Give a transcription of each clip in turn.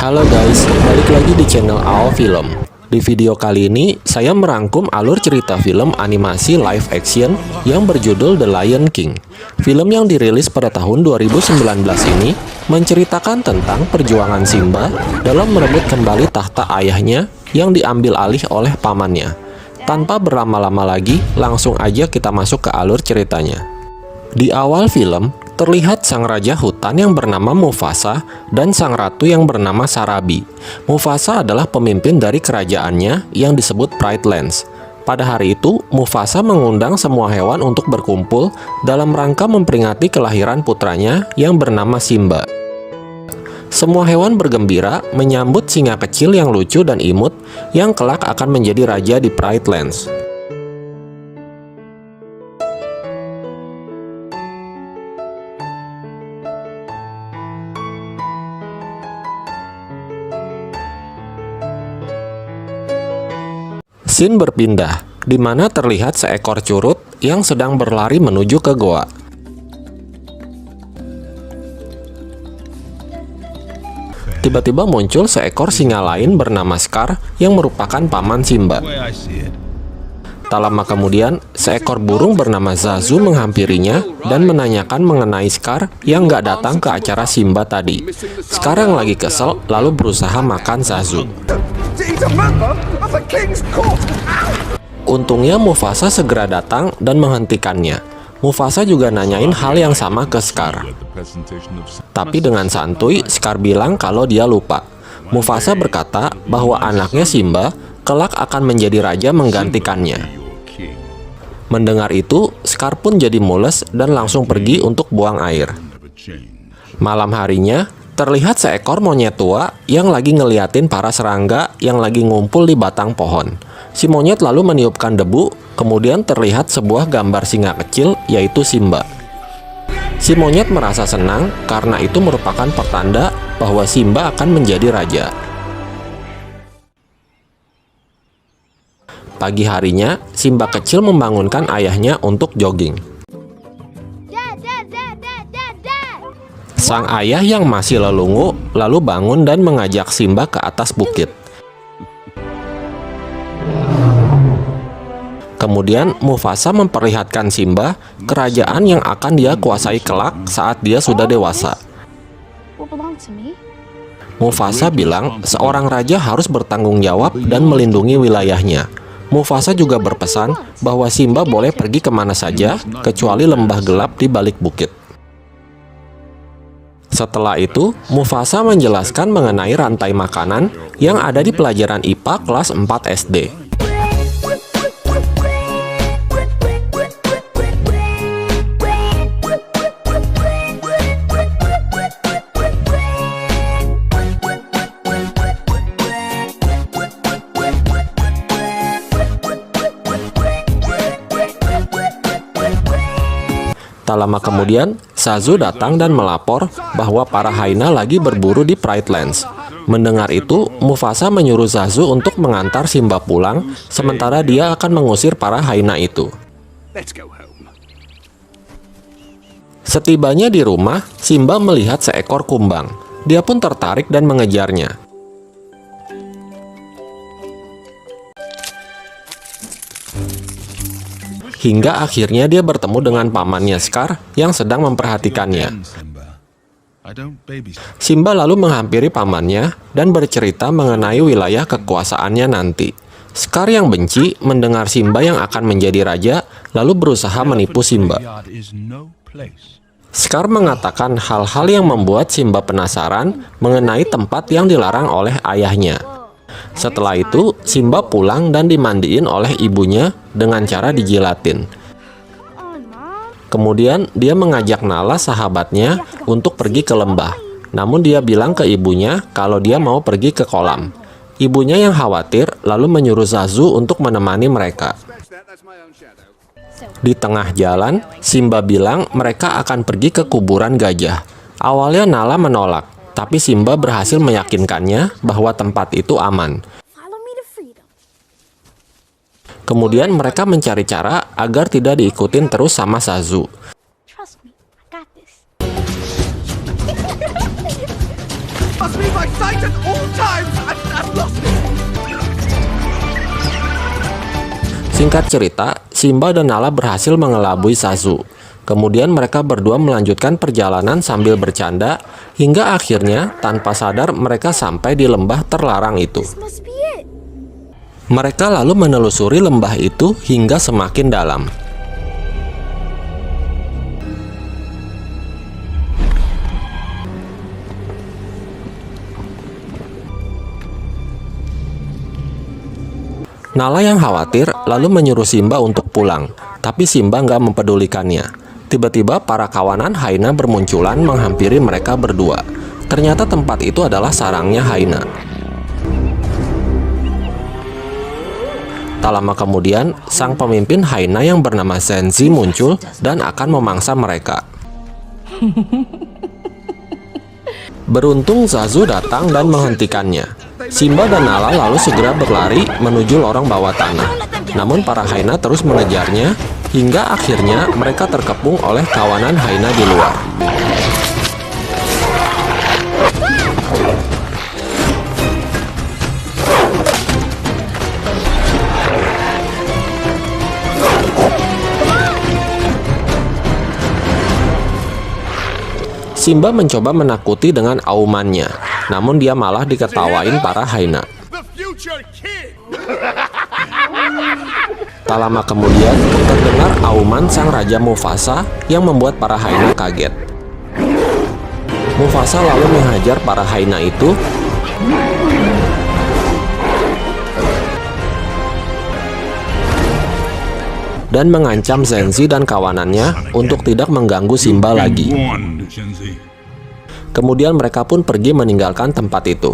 Halo guys, balik lagi di channel AO Film. Di video kali ini, saya merangkum alur cerita film animasi live action yang berjudul The Lion King. Film yang dirilis pada tahun 2019 ini menceritakan tentang perjuangan Simba dalam merebut kembali tahta ayahnya yang diambil alih oleh pamannya. Tanpa berlama-lama lagi, langsung aja kita masuk ke alur ceritanya. Di awal film, terlihat sang raja hutan yang bernama Mufasa dan sang ratu yang bernama Sarabi. Mufasa adalah pemimpin dari kerajaannya yang disebut Pride Lands. Pada hari itu, Mufasa mengundang semua hewan untuk berkumpul dalam rangka memperingati kelahiran putranya yang bernama Simba. Semua hewan bergembira menyambut singa kecil yang lucu dan imut yang kelak akan menjadi raja di Pride Lands. Scene berpindah, di mana terlihat seekor curut yang sedang berlari menuju ke goa. Tiba-tiba muncul seekor singa lain bernama Scar yang merupakan paman Simba. Tak lama kemudian, seekor burung bernama Zazu menghampirinya dan menanyakan mengenai Scar yang nggak datang ke acara Simba tadi. Scar yang lagi kesel lalu berusaha makan Zazu. Untungnya Mufasa segera datang dan menghentikannya. Mufasa juga nanyain hal yang sama ke Scar. Tapi dengan santuy, Scar bilang kalau dia lupa. Mufasa berkata bahwa anaknya Simba kelak akan menjadi raja menggantikannya. Mendengar itu, Scar pun jadi mules dan langsung pergi untuk buang air. Malam harinya, terlihat seekor monyet tua yang lagi ngeliatin para serangga yang lagi ngumpul di batang pohon. Si monyet lalu meniupkan debu, kemudian terlihat sebuah gambar singa kecil, yaitu Simba. Si monyet merasa senang karena itu merupakan pertanda bahwa Simba akan menjadi raja. Pagi harinya, Simba kecil membangunkan ayahnya untuk jogging. Sang ayah yang masih lelungu lalu bangun dan mengajak Simba ke atas bukit. Kemudian Mufasa memperlihatkan Simba kerajaan yang akan dia kuasai kelak saat dia sudah dewasa. Mufasa bilang seorang raja harus bertanggung jawab dan melindungi wilayahnya. Mufasa juga berpesan bahwa Simba boleh pergi kemana saja kecuali lembah gelap di balik bukit. Setelah itu, Mufasa menjelaskan mengenai rantai makanan yang ada di pelajaran IPA kelas 4 SD. Tak lama kemudian, Zazu datang dan melapor bahwa para hyena lagi berburu di Pride Lands. Mendengar itu, Mufasa menyuruh Zazu untuk mengantar Simba pulang, sementara dia akan mengusir para hyena itu. Setibanya di rumah, Simba melihat seekor kumbang. Dia pun tertarik dan mengejarnya. Hingga akhirnya dia bertemu dengan pamannya Scar yang sedang memperhatikannya. Simba lalu menghampiri pamannya dan bercerita mengenai wilayah kekuasaannya nanti. Scar yang benci mendengar Simba yang akan menjadi raja lalu berusaha menipu Simba. Scar mengatakan hal-hal yang membuat Simba penasaran mengenai tempat yang dilarang oleh ayahnya. Setelah itu, Simba pulang dan dimandiin oleh ibunya dengan cara dijilatin. Kemudian, dia mengajak Nala sahabatnya untuk pergi ke lembah. Namun dia bilang ke ibunya kalau dia mau pergi ke kolam. Ibunya yang khawatir lalu menyuruh Zazu untuk menemani mereka. Di tengah jalan, Simba bilang mereka akan pergi ke kuburan gajah. Awalnya Nala menolak, tapi Simba berhasil meyakinkannya bahwa tempat itu aman. Kemudian mereka mencari cara agar tidak diikutin terus sama Zazu. Must be my sight at all times and lost it. Singkat cerita, Simba dan Nala berhasil mengelabui Zazu. Kemudian mereka berdua melanjutkan perjalanan sambil bercanda, hingga akhirnya tanpa sadar mereka sampai di lembah terlarang itu. This must be it. Mereka lalu menelusuri lembah itu hingga semakin dalam. Nala yang khawatir lalu menyuruh Simba untuk pulang, tapi Simba nggak mempedulikannya. Tiba-tiba para kawanan Hyena bermunculan menghampiri mereka berdua. Ternyata tempat itu adalah sarangnya Hyena. Tak lama kemudian, sang pemimpin Hyena yang bernama Zenzi muncul dan akan memangsa mereka. Beruntung Zazu datang dan menghentikannya. Simba dan Nala lalu segera berlari menuju lorong bawah tanah. Namun para Hyena terus mengejarnya, hingga akhirnya mereka terkepung oleh kawanan Hyena di luar. Simba mencoba menakuti dengan aumannya, namun dia malah diketawain para Hyena. The future king. Tak lama kemudian, terdengar auman sang Raja Mufasa yang membuat para Hyena kaget. Mufasa lalu menghajar para Hyena itu, dan mengancam Zenzi dan kawanannya untuk tidak mengganggu Simba lagi. Kemudian mereka pun pergi meninggalkan tempat itu.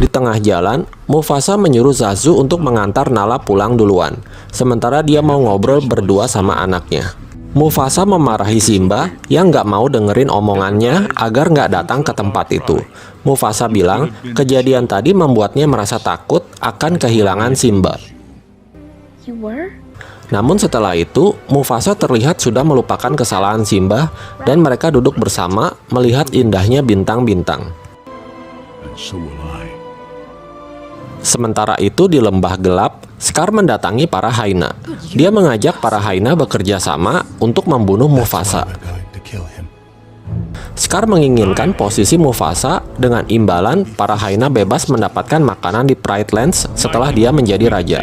Di tengah jalan, Mufasa menyuruh Zazu untuk mengantar Nala pulang duluan, sementara dia mau ngobrol berdua sama anaknya. Mufasa memarahi Simba yang nggak mau dengerin omongannya agar nggak datang ke tempat itu. Mufasa bilang kejadian tadi membuatnya merasa takut akan kehilangan Simba. You were? Namun setelah itu, Mufasa terlihat sudah melupakan kesalahan Simba dan mereka duduk bersama melihat indahnya bintang-bintang. Sementara itu di lembah gelap, Scar mendatangi para Hyena. Dia mengajak para Hyena bekerja sama untuk membunuh Mufasa. Scar menginginkan posisi Mufasa dengan imbalan para Hyena bebas mendapatkan makanan di Pride Lands setelah dia menjadi raja.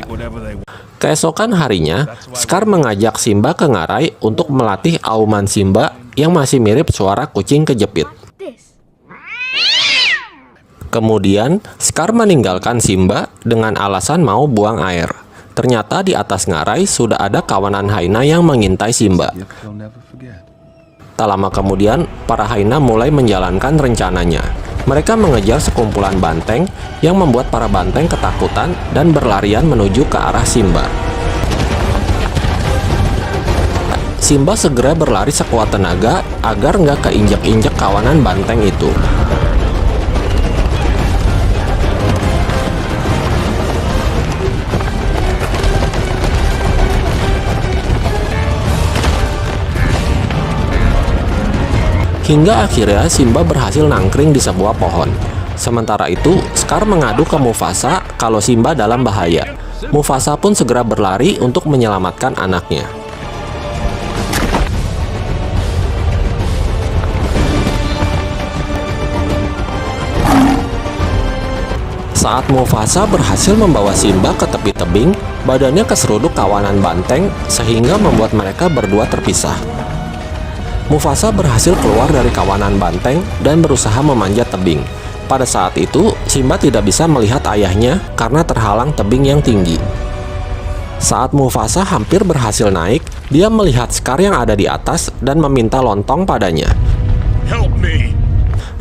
Keesokan harinya, Scar mengajak Simba ke ngarai untuk melatih auman Simba yang masih mirip suara kucing kejepit. This. Kemudian, Scar meninggalkan Simba dengan alasan mau buang air. Ternyata di atas ngarai sudah ada kawanan Hyena yang mengintai Simba. Tak lama kemudian, para Hyena mulai menjalankan rencananya. Mereka mengejar sekumpulan banteng yang membuat para banteng ketakutan dan berlarian menuju ke arah Simba. Simba segera berlari sekuat tenaga agar nggak keinjak-injak kawanan banteng itu. Hingga akhirnya Simba berhasil nangkring di sebuah pohon. Sementara itu, Scar mengadu ke Mufasa kalau Simba dalam bahaya. Mufasa pun segera berlari untuk menyelamatkan anaknya. Saat Mufasa berhasil membawa Simba ke tepi tebing, badannya keseruduk kawanan banteng sehingga membuat mereka berdua terpisah. Mufasa berhasil keluar dari kawanan banteng dan berusaha memanjat tebing. Pada saat itu, Simba tidak bisa melihat ayahnya karena terhalang tebing yang tinggi. Saat Mufasa hampir berhasil naik, dia melihat Scar yang ada di atas dan meminta lontong padanya. Help me.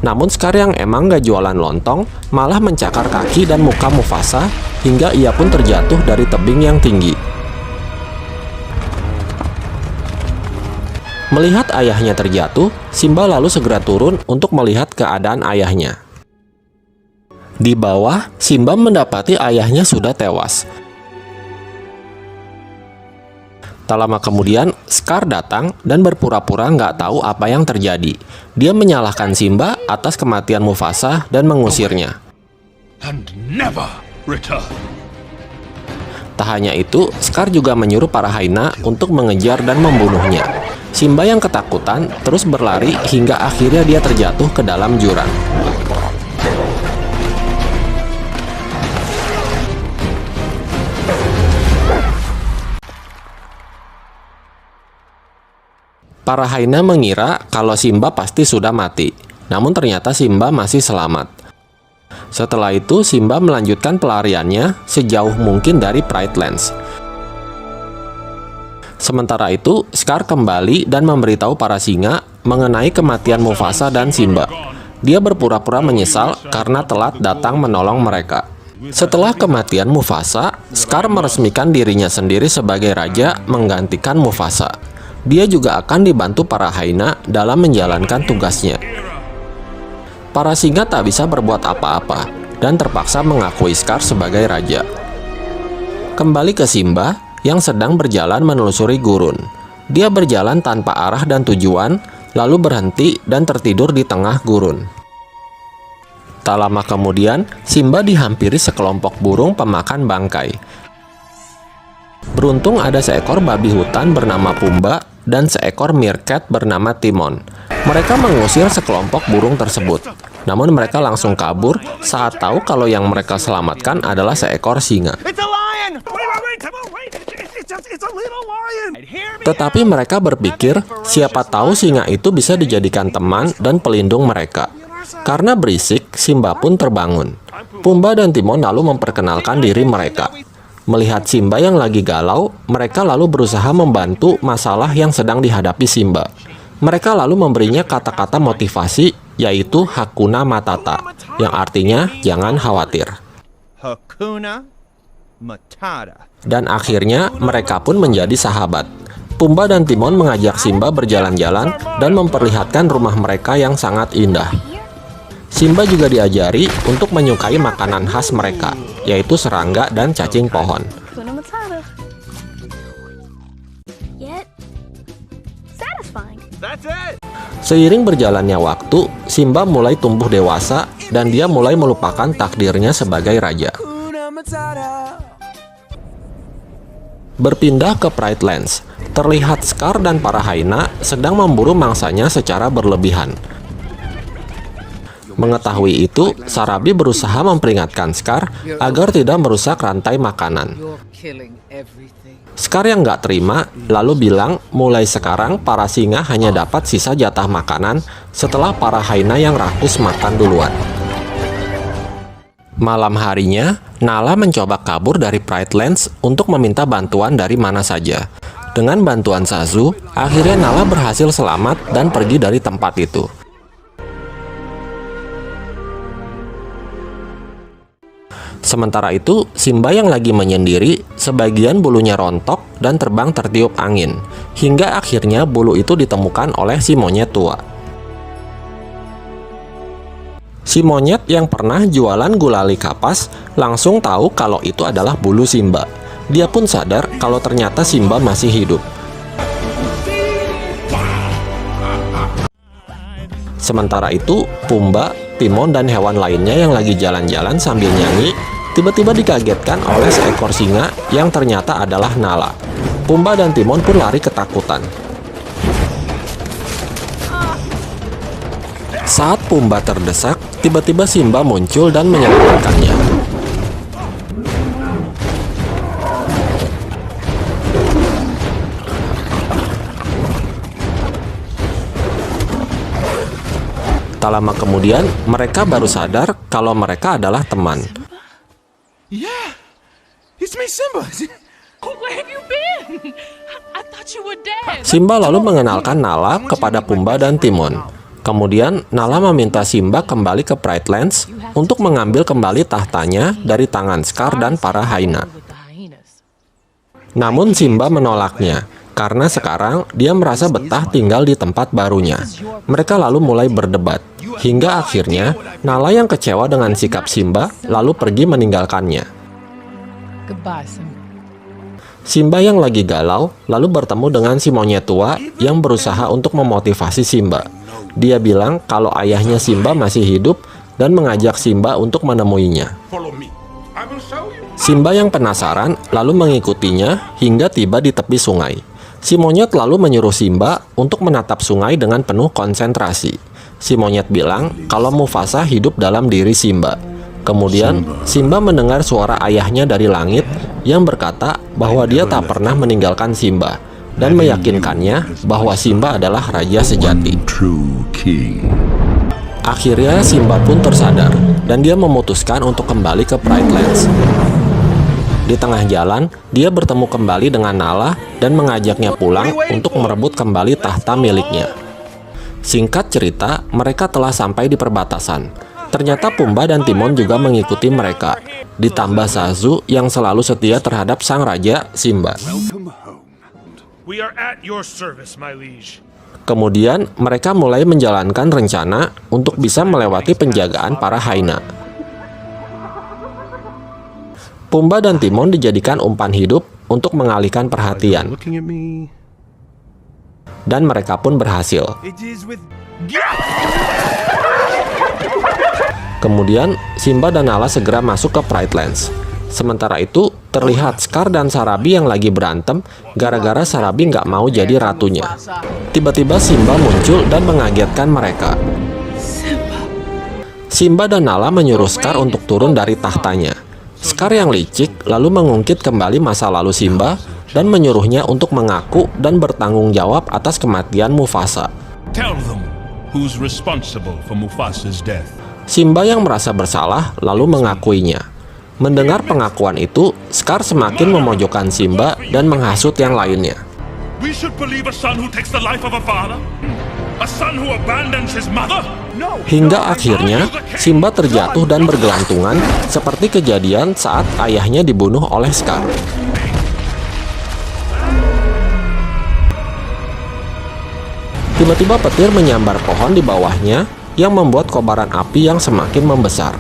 Namun Scar yang emang gak jualan lontong, malah mencakar kaki dan muka Mufasa hingga ia pun terjatuh dari tebing yang tinggi. Melihat ayahnya terjatuh, Simba lalu segera turun untuk melihat keadaan ayahnya. Di bawah, Simba mendapati ayahnya sudah tewas. Tak lama kemudian, Scar datang dan berpura-pura nggak tahu apa yang terjadi. Dia menyalahkan Simba atas kematian Mufasa dan mengusirnya. And never return. Tak hanya itu, Scar juga menyuruh para hyena untuk mengejar dan membunuhnya. Simba yang ketakutan terus berlari hingga akhirnya dia terjatuh ke dalam jurang. Para hyena mengira kalau Simba pasti sudah mati, namun ternyata Simba masih selamat. Setelah itu, Simba melanjutkan pelariannya sejauh mungkin dari Pride Lands. Sementara itu, Scar kembali dan memberitahu para singa mengenai kematian Mufasa dan Simba. Dia berpura-pura menyesal karena telat datang menolong mereka. Setelah kematian Mufasa, Scar meresmikan dirinya sendiri sebagai raja menggantikan Mufasa. Dia juga akan dibantu para hyena dalam menjalankan tugasnya. Para singa tak bisa berbuat apa-apa dan terpaksa mengakui Scar sebagai raja. Kembali ke Simba yang sedang berjalan menelusuri gurun. Dia berjalan tanpa arah dan tujuan, lalu berhenti dan tertidur di tengah gurun. Tak lama kemudian, Simba dihampiri sekelompok burung pemakan bangkai. Beruntung ada seekor babi hutan bernama Pumba dan seekor meerkat bernama Timon. Mereka mengusir sekelompok burung tersebut. Namun mereka langsung kabur saat tahu kalau yang mereka selamatkan adalah seekor singa. It's a lion! Wait. It's a little lion! Tetapi mereka berpikir siapa tahu singa itu bisa dijadikan teman dan pelindung mereka. Karena berisik, Simba pun terbangun. Pumba dan Timon lalu memperkenalkan diri mereka. Melihat Simba yang lagi galau, mereka lalu berusaha membantu masalah yang sedang dihadapi Simba. Mereka lalu memberinya kata-kata motivasi, yaitu Hakuna Matata, yang artinya jangan khawatir. Hakuna Matata. Dan akhirnya mereka pun menjadi sahabat. Pumba dan Timon mengajak Simba berjalan-jalan dan memperlihatkan rumah mereka yang sangat indah. Simba juga diajari untuk menyukai makanan khas mereka, yaitu serangga dan cacing pohon. Hakuna Matata. Yet satisfying. That's it! Seiring berjalannya waktu, Simba mulai tumbuh dewasa dan dia mulai melupakan takdirnya sebagai raja. Berpindah ke Pride Lands, terlihat Scar dan para hyena sedang memburu mangsanya secara berlebihan. Mengetahui itu, Sarabi berusaha memperingatkan Scar agar tidak merusak rantai makanan. Scar yang nggak terima, lalu bilang mulai sekarang para singa hanya dapat sisa jatah makanan setelah para hyena yang rakus makan duluan. Malam harinya, Nala mencoba kabur dari Pride Lands untuk meminta bantuan dari mana saja. Dengan bantuan Zazu, akhirnya Nala berhasil selamat dan pergi dari tempat itu. Sementara itu, Simba yang lagi menyendiri, sebagian bulunya rontok dan terbang tertiup angin, hingga akhirnya bulu itu ditemukan oleh si monyet tua. Si monyet yang pernah jualan gulali kapas langsung tahu kalau itu adalah bulu Simba. Dia pun sadar kalau ternyata Simba masih hidup. Sementara itu, Pumba, Timon, dan hewan lainnya yang lagi jalan-jalan sambil nyanyi tiba-tiba dikagetkan oleh seekor singa yang ternyata adalah Nala. Pumba dan Timon pun lari ketakutan. Saat Pumba terdesak, tiba-tiba Simba muncul dan menyelamatkannya. Tak lama kemudian, mereka baru sadar kalau mereka adalah teman. Yeah! It's me, Simba! Where have you been? I thought you were dead. Simba lalu mengenalkan Nala kepada Pumba dan Timon. Kemudian, Nala meminta Simba kembali ke Pride Lands untuk mengambil kembali tahtanya dari tangan Scar dan para hyena. Namun Simba menolaknya, karena sekarang dia merasa betah tinggal di tempat barunya. Mereka lalu mulai berdebat, hingga akhirnya Nala yang kecewa dengan sikap Simba lalu pergi meninggalkannya. Goodbye, Simba. Simba yang lagi galau lalu bertemu dengan si monyet tua yang berusaha untuk memotivasi Simba. Dia bilang kalau ayahnya Simba masih hidup dan mengajak Simba untuk menemuinya. Follow me. I will show you. Simba yang penasaran lalu mengikutinya hingga tiba di tepi sungai. Si monyet lalu menyuruh Simba untuk menatap sungai dengan penuh konsentrasi. Si monyet bilang kalau Mufasa hidup dalam diri Simba. Kemudian Simba mendengar suara ayahnya dari langit yang berkata bahwa dia tak pernah meninggalkan Simba dan meyakinkannya bahwa Simba adalah raja sejati. True king. Akhirnya Simba pun tersadar dan dia memutuskan untuk kembali ke Pride Lands. Di tengah jalan, dia bertemu kembali dengan Nala dan mengajaknya pulang untuk merebut kembali tahta miliknya. Singkat cerita, mereka telah sampai di perbatasan. Ternyata Pumba dan Timon juga mengikuti mereka, ditambah Zazu yang selalu setia terhadap sang raja Simba. We are at your service, my liege. Kemudian, mereka mulai menjalankan rencana untuk bisa melewati penjagaan para Hyena. Pumba dan Timon dijadikan umpan hidup untuk mengalihkan perhatian, Looking at me. dan mereka pun berhasil. It is with Kemudian, Simba dan Nala segera masuk ke Pride Lands. Sementara itu, terlihat Scar dan Sarabi yang lagi berantem gara-gara Sarabi nggak mau jadi ratunya. Tiba-tiba Simba muncul dan mengagetkan mereka. Simba dan Nala menyuruh Scar untuk turun dari tahtanya. Scar yang licik lalu mengungkit kembali masa lalu Simba dan menyuruhnya untuk mengaku dan bertanggung jawab atas kematian Mufasa. Tell them who's responsible for Mufasa's death. Simba yang merasa bersalah lalu mengakuinya. Mendengar pengakuan itu, Scar semakin memojokkan Simba dan menghasut yang lainnya. We should believe a son who takes the life of a father? A son who abandons his mother? Hingga akhirnya, Simba terjatuh dan bergelantungan seperti kejadian saat ayahnya dibunuh oleh Scar. Tiba-tiba petir menyambar pohon di bawahnya yang membuat kobaran api yang semakin membesar.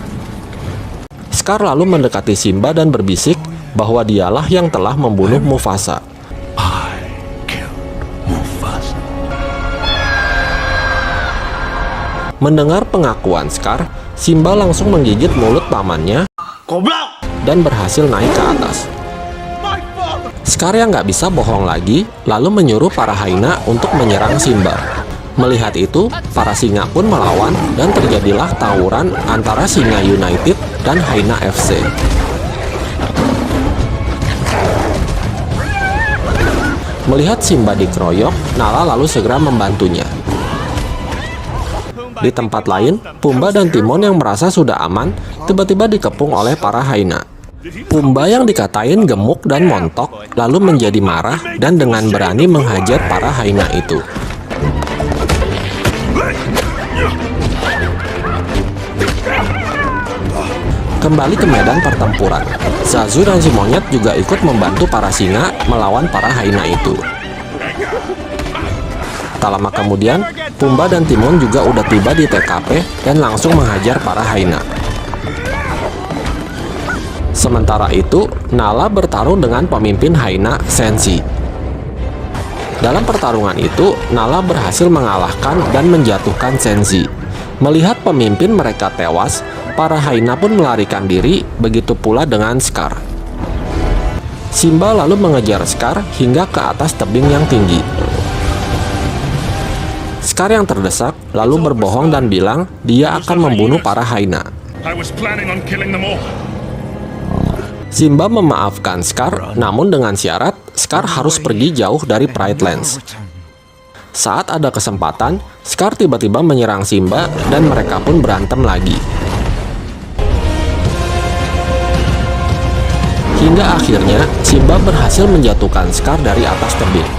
Scar lalu mendekati Simba dan berbisik bahwa dialah yang telah membunuh Mufasa. Mendengar pengakuan Scar, Simba langsung menggigit mulut pamannya dan berhasil naik ke atas. Scar yang nggak bisa bohong lagi, lalu menyuruh para Hyena untuk menyerang Simba. Melihat itu, para singa pun melawan dan terjadilah tawuran antara Singa United dan Hyena FC. Melihat Simba dikeroyok, Nala lalu segera membantunya. Di tempat lain, Pumba dan Timon yang merasa sudah aman, tiba-tiba dikepung oleh para Hyena. Pumba yang dikatain gemuk dan montok, lalu menjadi marah dan dengan berani menghajar para Hyena itu. Kembali ke medan pertempuran, Zazu dan si monyet juga ikut membantu para singa melawan para Hyena itu. Tak lama kemudian, Pumba dan Timon juga udah tiba di TKP dan langsung menghajar para Hyena. Sementara itu, Nala bertarung dengan pemimpin Hyena, Sensi. Dalam pertarungan itu, Nala berhasil mengalahkan dan menjatuhkan Sensi. Melihat pemimpin mereka tewas, para Hyena pun melarikan diri, begitu pula dengan Scar. Simba lalu mengejar Scar hingga ke atas tebing yang tinggi. Scar yang terdesak lalu berbohong dan bilang dia akan membunuh para Hyena. I was planning on killing them all. Simba memaafkan Scar, namun dengan syarat Scar harus pergi jauh dari Pride Lands. Saat ada kesempatan, Scar tiba-tiba menyerang Simba dan mereka pun berantem lagi. Hingga akhirnya Simba berhasil menjatuhkan Scar dari atas tebing.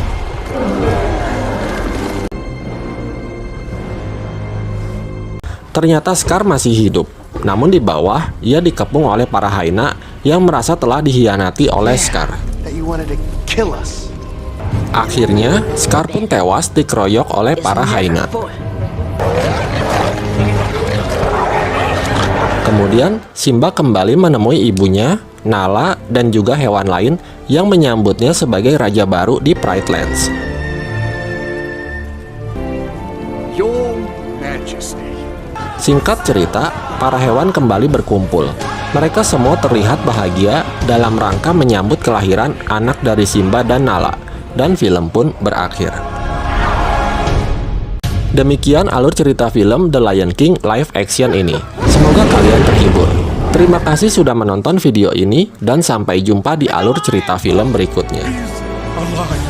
Ternyata Scar masih hidup, namun di bawah ia dikepung oleh para Hyena yang merasa telah dihianati oleh Scar. Akhirnya, Scar pun tewas dikeroyok oleh para Hyena. Kemudian, Simba kembali menemui ibunya, Nala, dan juga hewan lain yang menyambutnya sebagai raja baru di Pride Lands. Your Majesty. Singkat cerita, para hewan kembali berkumpul. Mereka semua terlihat bahagia dalam rangka menyambut kelahiran anak dari Simba dan Nala, dan film pun berakhir. Demikian alur cerita film The Lion King live action ini. Semoga kalian terhibur. Terima kasih sudah menonton video ini dan sampai jumpa di alur cerita film berikutnya. Alive.